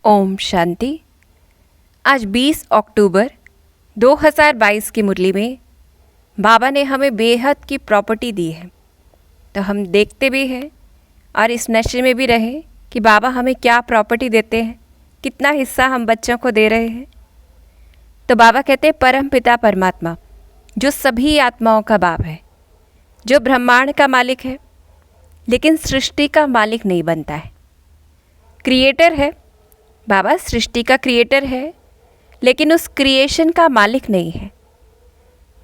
ओम शांति। आज 20 अक्टूबर 2022 की मुरली में बाबा ने हमें बेहद की प्रॉपर्टी दी है, तो हम देखते भी हैं और इस नशे में भी रहें कि बाबा हमें क्या प्रॉपर्टी देते हैं, कितना हिस्सा हम बच्चों को दे रहे हैं। तो बाबा कहते हैं परम पिता परमात्मा जो सभी आत्माओं का बाप है, जो ब्रह्मांड का मालिक है लेकिन सृष्टि का मालिक नहीं बनता है। क्रिएटर है, बाबा सृष्टि का क्रिएटर है लेकिन उस क्रिएशन का मालिक नहीं है।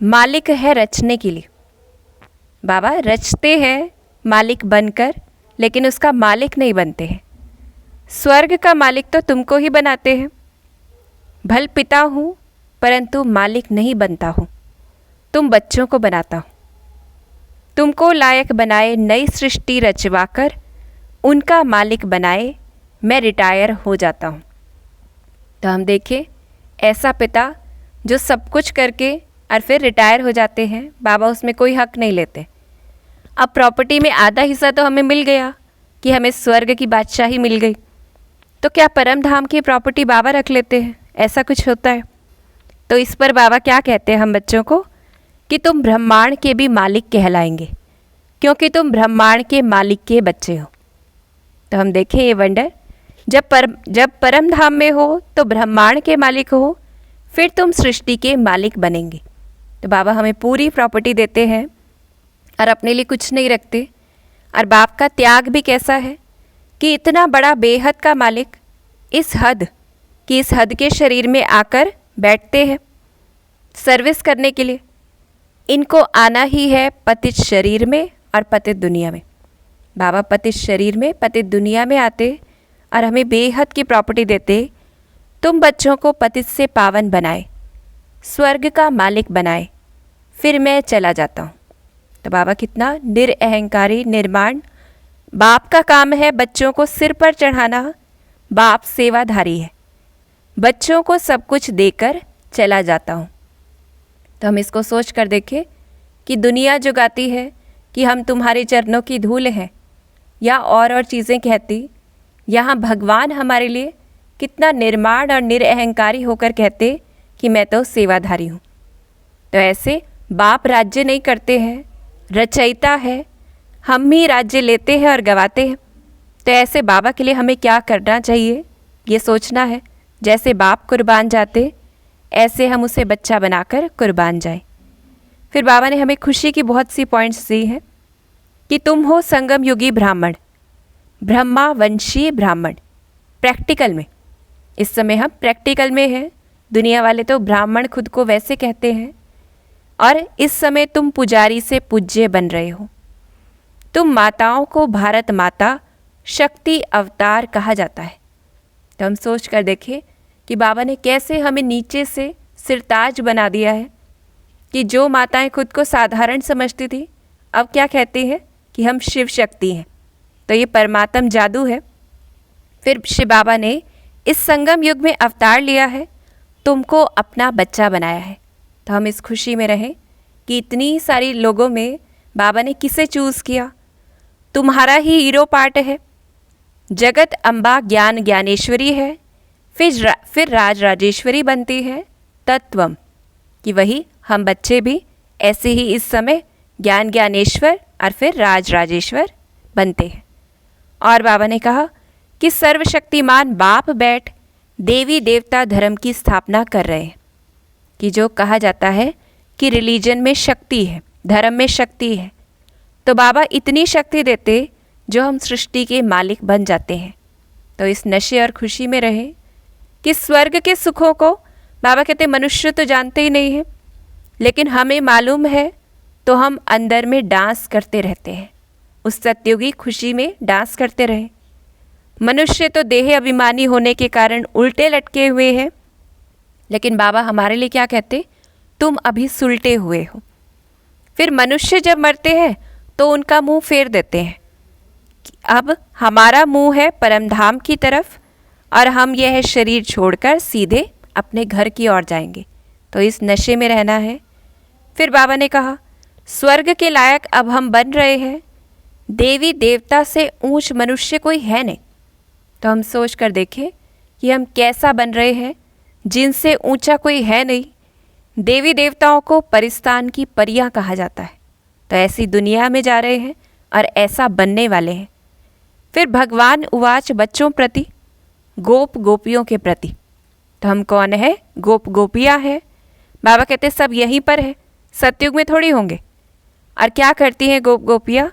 मालिक है रचने के लिए, बाबा रचते हैं मालिक बनकर लेकिन उसका मालिक नहीं बनते हैं। स्वर्ग का मालिक तो तुमको ही बनाते हैं। भल पिता हूँ परंतु मालिक नहीं बनता हूँ, तुम बच्चों को बनाता हूँ। तुमको लायक बनाए नई सृष्टि रचवाकर उनका मालिक बनाए, मैं रिटायर हो जाता हूँ। तो हम देखें ऐसा पिता जो सब कुछ करके और फिर रिटायर हो जाते हैं, बाबा उसमें कोई हक नहीं लेते। अब प्रॉपर्टी में आधा हिस्सा तो हमें मिल गया कि हमें स्वर्ग की बादशाही मिल गई, तो क्या परम धाम की प्रॉपर्टी बाबा रख लेते हैं? ऐसा कुछ होता है? तो इस पर बाबा क्या कहते हैं हम बच्चों को कि तुम ब्रह्मांड के भी मालिक कहलाएंगे क्योंकि तुम ब्रह्मांड के मालिक के बच्चे हो। तो हम देखें ये वंडर, जब परम धाम में हो तो ब्रह्मांड के मालिक हो, फिर तुम सृष्टि के मालिक बनेंगे। तो बाबा हमें पूरी प्रॉपर्टी देते हैं और अपने लिए कुछ नहीं रखते। और बाप का त्याग भी कैसा है कि इतना बड़ा बेहद का मालिक इस हद के शरीर में आकर बैठते हैं सर्विस करने के लिए। इनको आना ही है पतित शरीर में और पतित दुनिया में। बाबा पतित शरीर में पतित दुनिया में आते और हमें बेहद की प्रॉपर्टी देते। तुम बच्चों को पतित से पावन बनाए, स्वर्ग का मालिक बनाए, फिर मैं चला जाता हूँ। तो बाबा कितना निरअहंकारी निर्माण। बाप का काम है बच्चों को सिर पर चढ़ाना। बाप सेवाधारी है, बच्चों को सब कुछ देकर चला जाता हूँ। तो हम इसको सोच कर देखें कि दुनिया जो गाती है कि हम तुम्हारे चरणों की धूल हैं या और चीज़ें कहती, यहाँ भगवान हमारे लिए कितना निर्माण और निरअहंकारी होकर कहते कि मैं तो सेवाधारी हूँ। तो ऐसे बाप राज्य नहीं करते हैं, रचयिता है, हम ही राज्य लेते हैं और गवाते हैं। तो ऐसे बाबा के लिए हमें क्या करना चाहिए ये सोचना है। जैसे बाप कुर्बान जाते ऐसे हम उसे बच्चा बनाकर कुर्बान जाए। फिर बाबा ने हमें खुशी की बहुत सी पॉइंट्स दी हैं कि तुम हो संगम युगी ब्राह्मण, ब्रह्मा वंशीय ब्राह्मण। प्रैक्टिकल में इस समय हम प्रैक्टिकल में हैं। दुनिया वाले तो ब्राह्मण खुद को वैसे कहते हैं। और इस समय तुम पुजारी से पूज्य बन रहे हो। तुम माताओं को भारत माता शक्ति अवतार कहा जाता है। तो हम सोच कर देखें कि बाबा ने कैसे हमें नीचे से सिरताज बना दिया है कि जो माताएं खुद को साधारण समझती थी अब क्या कहती हैं कि हम शिव शक्ति हैं। तो ये परमात्म जादू है। फिर शिव बाबा ने इस संगम युग में अवतार लिया है, तुमको अपना बच्चा बनाया है। तो हम इस खुशी में रहें कि इतनी सारी लोगों में बाबा ने किसे चूज़ किया। तुम्हारा ही हीरो पार्ट है। जगत अम्बा ज्ञान ज्ञानेश्वरी है, फिर राज राजेश्वरी बनती है तत्वम, कि वही हम बच्चे भी ऐसे ही इस समय ज्ञान ज्ञानेश्वर और फिर राज राजेश्वर बनते हैं। और बाबा ने कहा कि सर्वशक्तिमान बाप बैठ देवी देवता धर्म की स्थापना कर रहे हैं। कि जो कहा जाता है कि रिलीजन में शक्ति है, धर्म में शक्ति है, तो बाबा इतनी शक्ति देते जो हम सृष्टि के मालिक बन जाते हैं। तो इस नशे और खुशी में रहें कि स्वर्ग के सुखों को बाबा कहते मनुष्य तो जानते ही नहीं है, लेकिन हमें मालूम है तो हम अंदर में डांस करते रहते हैं। उस सत्युगी खुशी में डांस करते रहे। मनुष्य तो देह अभिमानी होने के कारण उल्टे लटके हुए हैं, लेकिन बाबा हमारे लिए क्या कहते, तुम अभी सुलटे हुए हो। फिर मनुष्य जब मरते हैं तो उनका मुंह फेर देते हैं कि अब हमारा मुंह है परमधाम की तरफ और हम यह शरीर छोड़कर सीधे अपने घर की ओर जाएंगे। तो इस नशे में रहना है। फिर बाबा ने कहा स्वर्ग के लायक अब हम बन रहे हैं। देवी देवता से ऊंच मनुष्य कोई है नहीं। तो हम सोच कर देखें कि हम कैसा बन रहे हैं, जिनसे ऊंचा कोई है नहीं। देवी देवताओं को परिस्तान की परियां कहा जाता है। तो ऐसी दुनिया में जा रहे हैं और ऐसा बनने वाले हैं। फिर भगवान उवाच बच्चों प्रति, गोप गोपियों के प्रति। तो हम कौन है? गोप गोपियाँ हैं। बाबा कहते सब यहीं पर है, सतयुग में थोड़ी होंगे। और क्या करती हैं गोप गोपियाँ?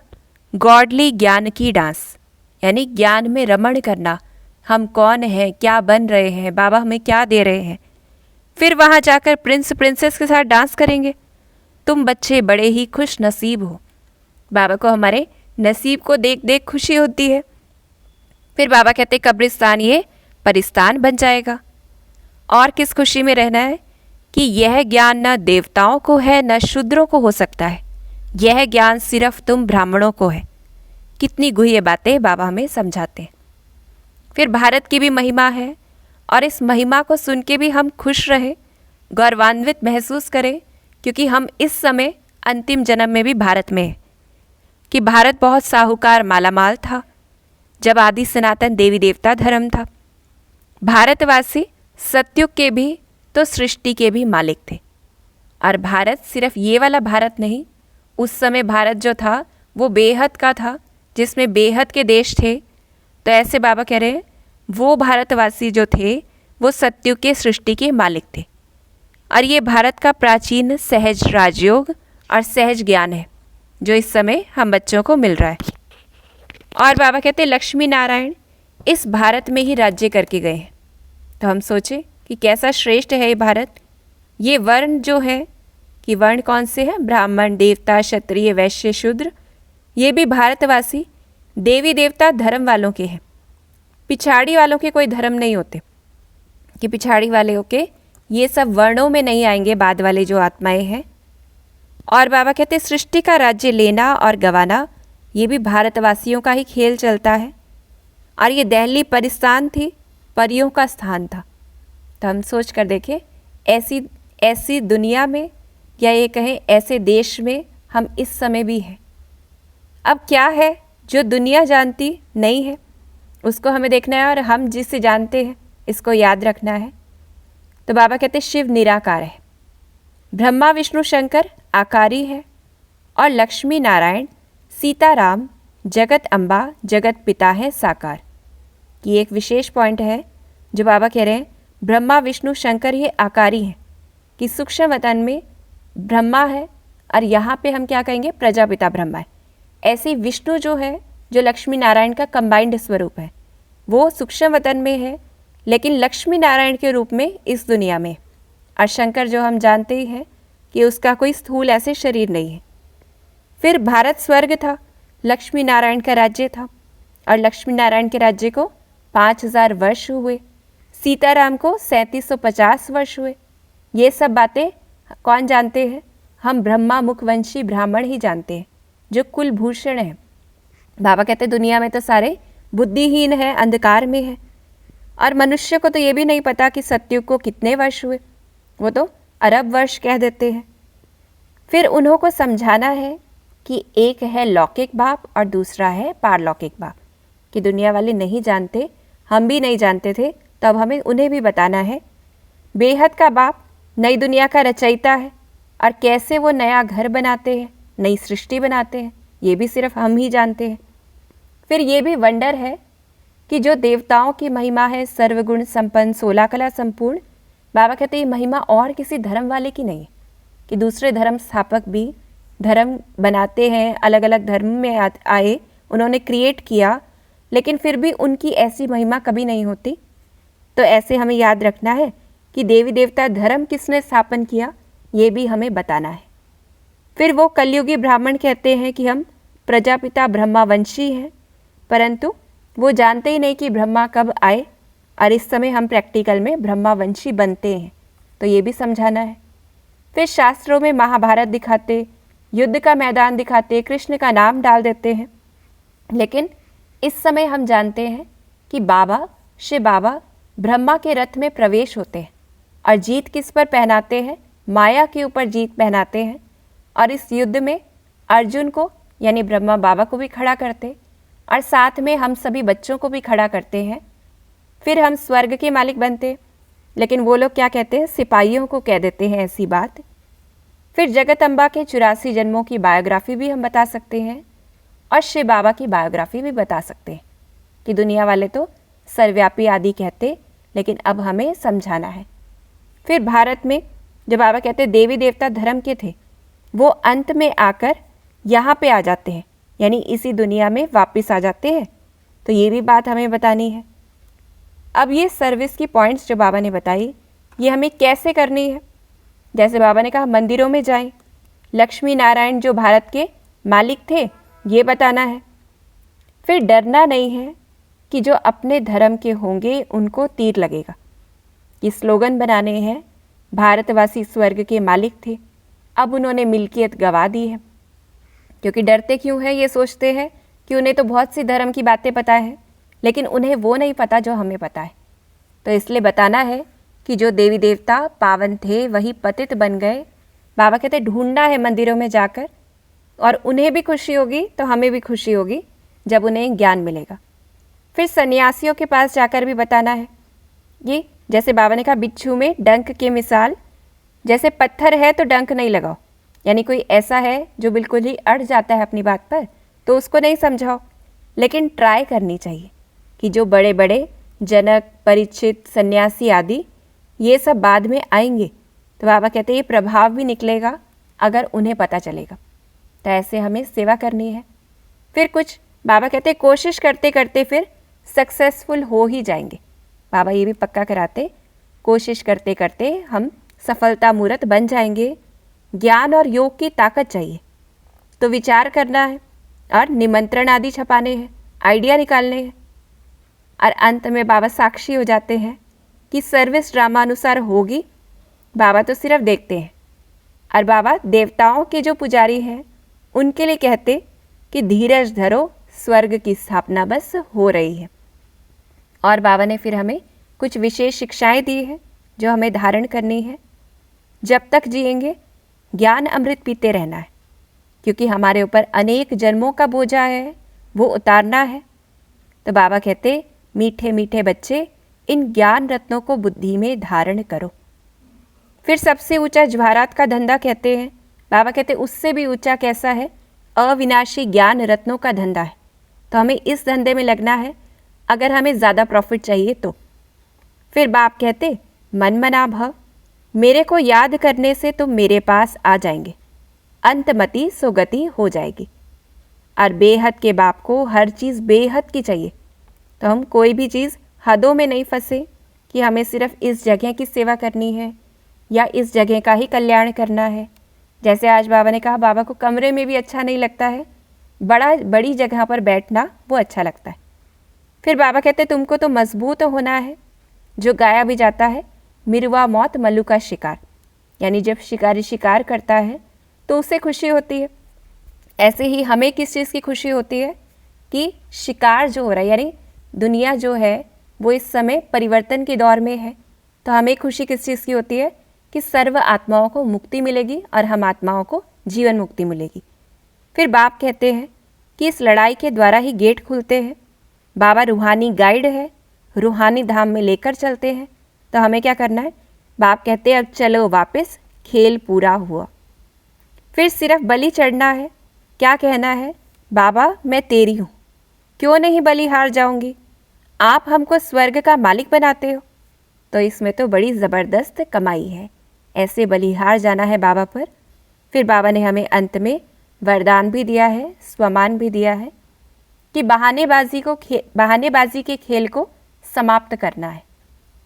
गॉडली ज्ञान की डांस, यानी ज्ञान में रमण करना। हम कौन हैं, क्या बन रहे हैं, बाबा हमें क्या दे रहे हैं। फिर वहाँ जाकर प्रिंस प्रिंसेस के साथ डांस करेंगे। तुम बच्चे बड़े ही खुश नसीब हो। बाबा को हमारे नसीब को देख देख खुशी होती है। फिर बाबा कहते कब्रिस्तान ये परिस्तान बन जाएगा। और किस खुशी में रहना है कि यह ज्ञान न देवताओं को है न शूद्रों को हो सकता है, यह ज्ञान सिर्फ तुम ब्राह्मणों को है। कितनी गुह्य बातें बाबा हमें समझाते हैं। फिर भारत की भी महिमा है और इस महिमा को सुन के भी हम खुश रहें, गौरवान्वित महसूस करें, क्योंकि हम इस समय अंतिम जन्म में भी भारत में हैं। कि भारत बहुत साहूकार मालामाल था जब आदि सनातन देवी देवता धर्म था। भारतवासी सतयुग के भी तो सृष्टि के भी मालिक थे। और भारत सिर्फ ये वाला भारत नहीं, उस समय भारत जो था वो बेहद का था, जिसमें बेहद के देश थे। तो ऐसे बाबा कह रहे हैं वो भारतवासी जो थे वो सतयुग के सृष्टि के मालिक थे। और ये भारत का प्राचीन सहज राजयोग और सहज ज्ञान है जो इस समय हम बच्चों को मिल रहा है। और बाबा कहते लक्ष्मी नारायण इस भारत में ही राज्य करके गए हैं। तो हम सोचें कि कैसा श्रेष्ठ है ये भारत। ये वर्ण जो है कि वर्ण कौन से हैं? ब्राह्मण, देवता, क्षत्रिय, वैश्य, शूद्र। ये भी भारतवासी देवी देवता धर्म वालों के हैं। पिछाड़ी वालों के कोई धर्म नहीं होते कि पिछाड़ी वाले होके ये सब वर्णों में नहीं आएंगे, बाद वाले जो आत्माएं हैं। और बाबा कहते सृष्टि का राज्य लेना और गंवाना ये भी भारतवासियों का ही खेल चलता है। और ये दिल्ली परिस्तान थी, परियों का स्थान था। तो हम सोच कर देखें ऐसी दुनिया में, या ये कहें ऐसे देश में हम इस समय भी हैं। अब क्या है जो दुनिया जानती नहीं है उसको हमें देखना है, और हम जिसे जानते हैं इसको याद रखना है। तो बाबा कहते शिव निराकार है, ब्रह्मा विष्णु शंकर आकारी है, और लक्ष्मी नारायण सीताराम जगत अम्बा जगत पिता है साकार। ये एक विशेष पॉइंट है जो बाबा कह रहे हैं ब्रह्मा विष्णु शंकर ये आकारी हैं, कि सूक्ष्म वतन में ब्रह्मा है और यहाँ पे हम क्या कहेंगे प्रजापिता ब्रह्मा है। ऐसे विष्णु जो है जो लक्ष्मी नारायण का कंबाइंड स्वरूप है, वो सूक्ष्म वतन में है लेकिन लक्ष्मी नारायण के रूप में इस दुनिया में। और शंकर जो हम जानते ही हैं कि उसका कोई स्थूल ऐसे शरीर नहीं है। फिर भारत स्वर्ग था, लक्ष्मी नारायण का राज्य था, और लक्ष्मी नारायण के राज्य को 5000 वर्ष हुए, सीताराम को 3750 वर्ष हुए। ये सब बातें कौन जानते हैं? हम ब्रह्मा मुखवंशी ब्राह्मण ही जानते हैं जो कुलभूषण हैं। बाबा कहते दुनिया में तो सारे बुद्धिहीन हैं, अंधकार में है। और मनुष्य को तो ये भी नहीं पता कि सतयुग को कितने वर्ष हुए, वो तो अरब वर्ष कह देते हैं। फिर उन्हों को समझाना है कि एक है लौकिक बाप और दूसरा है पारलौकिक बाप, कि दुनिया वाले नहीं जानते, हम भी नहीं जानते थे, तब हमें उन्हें भी बताना है। बेहद का बाप नई दुनिया का रचयिता है, और कैसे वो नया घर बनाते हैं, नई सृष्टि बनाते हैं, ये भी सिर्फ हम ही जानते हैं। फिर ये भी वंडर है कि जो देवताओं की महिमा है सर्वगुण संपन्न 16 कला संपूर्ण, बाबा कहते ये महिमा और किसी धर्म वाले की नहीं है, कि दूसरे धर्म स्थापक भी धर्म बनाते हैं, अलग अलग धर्म में आए, उन्होंने क्रिएट किया, लेकिन फिर भी उनकी ऐसी महिमा कभी नहीं होती। तो ऐसे हमें याद रखना है कि देवी देवता धर्म किसने स्थापन किया, ये भी हमें बताना है। फिर वो कलयुगी ब्राह्मण कहते हैं कि हम प्रजापिता ब्रह्मावंशी हैं, परंतु वो जानते ही नहीं कि ब्रह्मा कब आए, और इस समय हम प्रैक्टिकल में ब्रह्मावंशी बनते हैं, तो ये भी समझाना है। फिर शास्त्रों में महाभारत दिखाते, युद्ध का मैदान दिखाते, कृष्ण का नाम डाल देते हैं, लेकिन इस समय हम जानते हैं कि बाबा शिव बाबा ब्रह्मा के रथ में प्रवेश होते हैं, और जीत किस पर पहनाते हैं? माया के ऊपर जीत पहनाते हैं। और इस युद्ध में अर्जुन को यानी ब्रह्मा बाबा को भी खड़ा करते, और साथ में हम सभी बच्चों को भी खड़ा करते हैं। फिर हम स्वर्ग के मालिक बनते, लेकिन वो लोग क्या कहते हैं, सिपाहियों को कह देते हैं ऐसी बात। फिर जगदम्बा के 84 जन्मों की बायोग्राफी भी हम बता सकते हैं और शिव बाबा की बायोग्राफी भी बता सकते हैं कि दुनिया वाले तो सर्वव्यापी आदि कहते, लेकिन अब हमें समझाना है। फिर भारत में जो बाबा कहते देवी देवता धर्म के थे, वो अंत में आकर यहाँ पे आ जाते हैं, यानी इसी दुनिया में वापस आ जाते हैं। तो ये भी बात हमें बतानी है। अब ये सर्विस की पॉइंट्स जो बाबा ने बताई, ये हमें कैसे करनी है। जैसे बाबा ने कहा मंदिरों में जाएं, लक्ष्मी नारायण जो भारत के मालिक थे ये बताना है। फिर डरना नहीं है कि जो अपने धर्म के होंगे उनको तीर लगेगा। ये स्लोगन बनाने हैं, भारतवासी स्वर्ग के मालिक थे, अब उन्होंने मिल्कियत गंवा दी है। क्योंकि डरते क्यों हैं, ये सोचते हैं कि उन्हें तो बहुत सी धर्म की बातें पता है, लेकिन उन्हें वो नहीं पता जो हमें पता है। तो इसलिए बताना है कि जो देवी देवता पावन थे वही पतित बन गए। बाबा कहते ढूंढना है मंदिरों में जाकर, और उन्हें भी खुशी होगी तो हमें भी खुशी होगी जब उन्हें ज्ञान मिलेगा। फिर सन्यासियों के पास जाकर भी बताना है। ये जैसे बाबा ने कहा बिच्छू में डंक की मिसाल, जैसे पत्थर है तो डंक नहीं लगाओ, यानी कोई ऐसा है जो बिल्कुल ही अड़ जाता है अपनी बात पर तो उसको नहीं समझाओ, लेकिन ट्राई करनी चाहिए कि जो बड़े बड़े जनक, परीक्षित, सन्यासी आदि ये सब बाद में आएंगे तो बाबा कहते हैं ये प्रभाव भी निकलेगा अगर उन्हें पता चलेगा। तो ऐसे हमें सेवा करनी है। फिर कुछ बाबा कहते हैं कोशिश करते करते फिर सक्सेसफुल हो ही जाएंगे। बाबा ये भी पक्का कराते, कोशिश करते करते हम सफलता मूर्त बन जाएंगे। ज्ञान और योग की ताकत चाहिए, तो विचार करना है और निमंत्रण आदि छपाने हैं, आइडिया निकालने हैं। और अंत में बाबा साक्षी हो जाते हैं कि सर्विस ड्रामा अनुसार होगी। बाबा तो सिर्फ देखते हैं, और बाबा देवताओं के जो पुजारी हैं उनके लिए कहते कि धीरज धरो, स्वर्ग की स्थापना बस हो रही है। और बाबा ने फिर हमें कुछ विशेष शिक्षाएं दी हैं जो हमें धारण करनी है। जब तक जिएंगे ज्ञान अमृत पीते रहना है, क्योंकि हमारे ऊपर अनेक जन्मों का बोझा है, वो उतारना है। तो बाबा कहते मीठे मीठे बच्चे, इन ज्ञान रत्नों को बुद्धि में धारण करो। फिर सबसे ऊंचा ज्वारात का धंधा कहते हैं। बाबा कहते उससे भी ऊंचा कैसा है, अविनाशी ज्ञान रत्नों का धंधा है। तो हमें इस धंधे में लगना है अगर हमें ज़्यादा प्रॉफिट चाहिए तो। फिर बाप कहते मन मना भव, मेरे को याद करने से तुम मेरे पास आ जाएंगे, अंतमति सुगति हो जाएगी। और बेहद के बाप को हर चीज़ बेहद की चाहिए, तो हम कोई भी चीज़ हदों में नहीं फंसे कि हमें सिर्फ इस जगह की सेवा करनी है या इस जगह का ही कल्याण करना है। जैसे आज बाबा ने कहा बाबा को कमरे में भी अच्छा नहीं लगता है, बड़ी जगह पर बैठना वो अच्छा लगता है। फिर बाबा कहते तुमको तो मजबूत होना है। जो गाया भी जाता है मिरवा मौत मल्लू का शिकार, यानी जब शिकारी शिकार करता है तो उसे खुशी होती है। ऐसे ही हमें किस चीज़ की खुशी होती है कि शिकार जो हो रहा है, यानी दुनिया जो है वो इस समय परिवर्तन के दौर में है, तो हमें खुशी किस चीज़ की होती है कि सर्व आत्माओं को मुक्ति मिलेगी और हम आत्माओं को जीवन मुक्ति मिलेगी। फिर बाप कहते हैं कि इस लड़ाई के द्वारा ही गेट खुलते हैं। बाबा रूहानी गाइड है, रूहानी धाम में लेकर चलते हैं। तो हमें क्या करना है, बाप कहते हैं अब चलो वापस, खेल पूरा हुआ। फिर सिर्फ बलि चढ़ना है। क्या कहना है, बाबा मैं तेरी हूँ, क्यों नहीं बलि हार जाऊंगी, आप हमको स्वर्ग का मालिक बनाते हो। तो इसमें तो बड़ी ज़बरदस्त कमाई है, ऐसे बलिहार जाना है बाबा पर। फिर बाबा ने हमें अंत में वरदान भी दिया है, स्वमान भी दिया है कि बहानेबाजी के खेल को समाप्त करना है।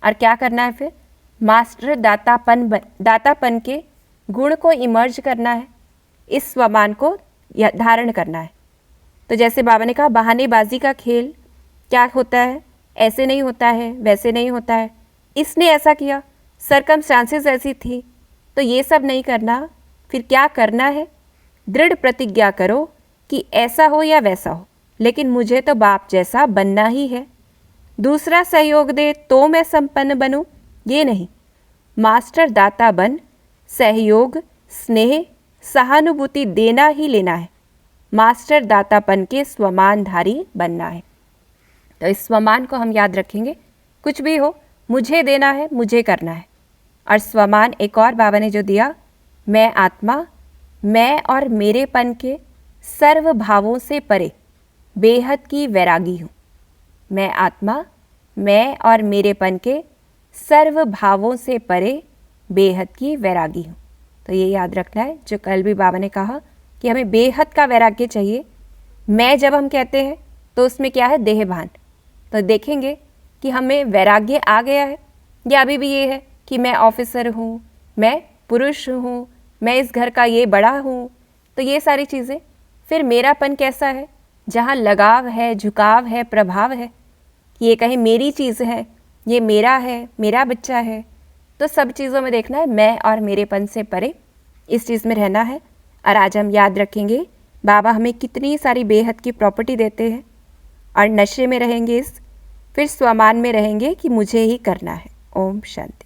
और क्या करना है फिर, मास्टर दातापन के गुण को इमर्ज करना है, इस स्वमान को धारण करना है। तो जैसे बाबा ने कहा बहानेबाजी का खेल क्या होता है, ऐसे नहीं होता है, वैसे नहीं होता है, इसने ऐसा किया, सरकमस्टांसेस ऐसी थी, तो ये सब नहीं करना। फिर क्या करना है, दृढ़ प्रतिज्ञा करो कि ऐसा हो या वैसा हो, लेकिन मुझे तो बाप जैसा बनना ही है। दूसरा सहयोग दे तो मैं संपन्न बनूं, ये नहीं, मास्टर दाता बन, सहयोग, स्नेह, सहानुभूति देना ही लेना है, मास्टर दातापन के स्वमानधारी बनना है। तो इस स्वमान को हम याद रखेंगे, कुछ भी हो मुझे देना है, मुझे करना है। और स्वमान एक और बाबा ने जो दिया, मैं आत्मा, मैं और मेरेपन के सर्व भावों से परे बेहद की वैरागी हूँ। मैं आत्मा, मैं और मेरेपन के सर्व भावों से परे बेहद की वैरागी हूँ। तो ये याद रखना है जो कल भी बाबा ने कहा कि हमें बेहद का वैराग्य चाहिए। मैं जब हम कहते हैं तो उसमें क्या है, देहभान। तो देखेंगे कि हमें वैराग्य आ गया है या अभी भी ये है कि मैं ऑफिसर हूँ, मैं पुरुष हूँ, मैं इस घर का ये बड़ा हूँ। तो ये सारी चीज़ें, फिर मेरापन कैसा है, जहाँ लगाव है, झुकाव है, प्रभाव है, ये कहीं मेरी चीज़ है, ये मेरा है, मेरा बच्चा है। तो सब चीज़ों में देखना है मैं और मेरेपन से परे, इस चीज़ में रहना है। और आज हम याद रखेंगे बाबा हमें कितनी सारी बेहद की प्रॉपर्टी देते हैं, और नशे में रहेंगे फिर स्वमान में रहेंगे कि मुझे ही करना है। ओम शांति।